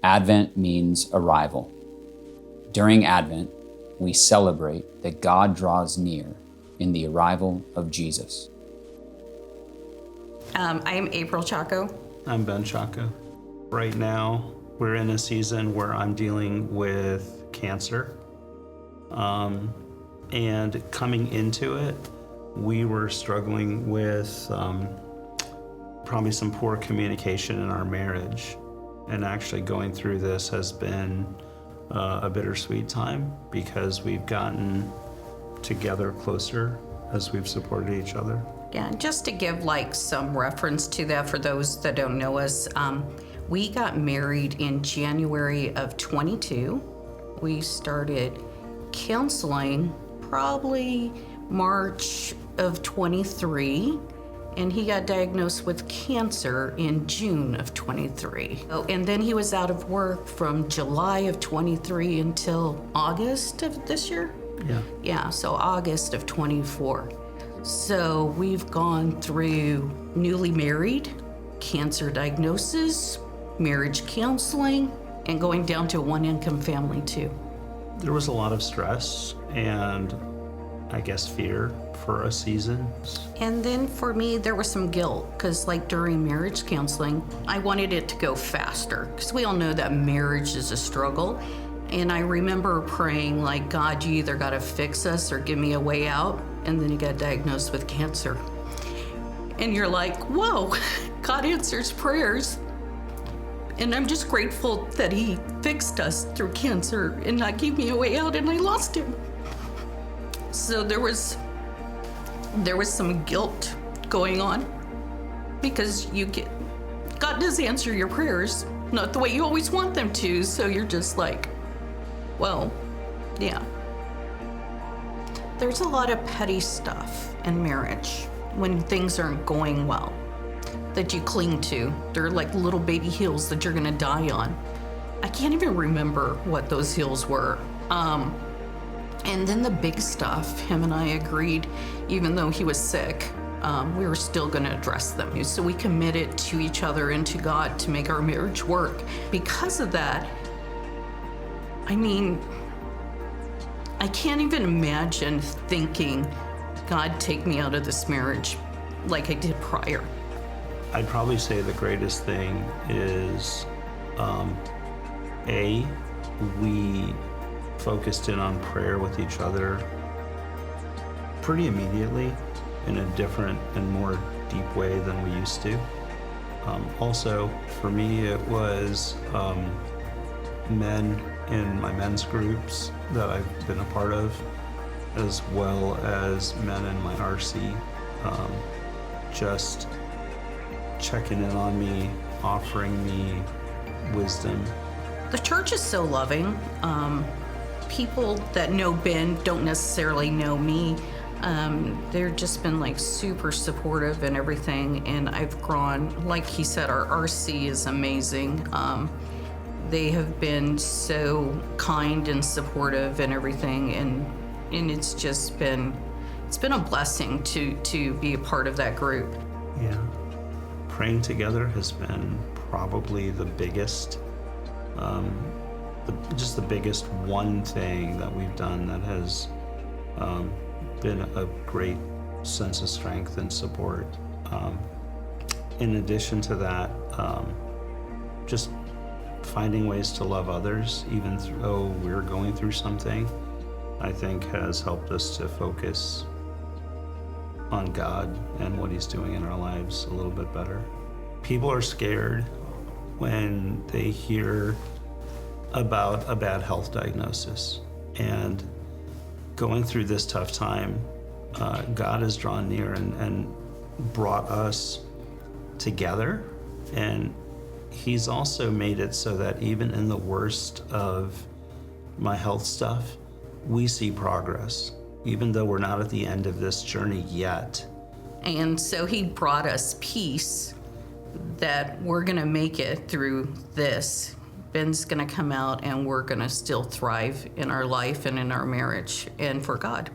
Advent means arrival. During Advent, we celebrate that God draws near in the arrival of Jesus. I am April Chaco. I'm Ben Chaco. Right now, we're in a season where I'm dealing with cancer. And coming into it, we were struggling with probably some poor communication in our marriage. And actually going through this has been a bittersweet time because we've gotten together closer as we've supported each other. Yeah, just to give some reference to that for those that don't know us, we got married in January of 22. We started counseling probably March of 23, and he got diagnosed with cancer in June of 23. And then he was out of work from July of 23 until August of this year? Yeah, so August of 24. So we've gone through newly married, cancer diagnosis, marriage counseling, and going down to a one-income family too. There was a lot of stress and I guess fear for a season. And then for me, there was some guilt because during marriage counseling, I wanted it to go faster because we all know that marriage is a struggle. And I remember praying God, you either got to fix us or give me a way out. And then he got diagnosed with cancer. And you're like, whoa, God answers prayers. And I'm just grateful that he fixed us through cancer and not gave me a way out, and I lost him. So there was some guilt going on because God does answer your prayers, not the way you always want them to. So you're just well, yeah. There's a lot of petty stuff in marriage when things aren't going well that you cling to. They're like little baby hills that you're gonna die on. I can't even remember what those hills were. And then the big stuff, him and I agreed, even though he was sick, we were still gonna address them. So we committed to each other and to God to make our marriage work. Because of that, I can't even imagine thinking, God, take me out of this marriage like I did prior. I'd probably say the greatest thing is, we focused in on prayer with each other pretty immediately in a different and more deep way than we used to. Also, for me, it was men in my men's groups that I've been a part of, as well as men in my RC, just checking in on me, offering me wisdom. The church is so loving. People that know Ben don't necessarily know me. They've just been super supportive and everything, and I've grown. Like he said, our RC is amazing. They have been so kind and supportive and everything, and it's just been a blessing to be a part of that group. Yeah. Praying together has been probably the biggest, the biggest one thing that we've done that has been a great sense of strength and support. In addition to that, just finding ways to love others, even though we're going through something, I think has helped us to focus on God and what he's doing in our lives a little bit better. People are scared when they hear about a bad health diagnosis. And going through this tough time, God has drawn near and brought us together. And he's also made it so that even in the worst of my health stuff, we see progress, even though we're not at the end of this journey yet. And so he brought us peace that we're gonna make it through this. Ben's gonna come out and we're gonna still thrive in our life and in our marriage and for God.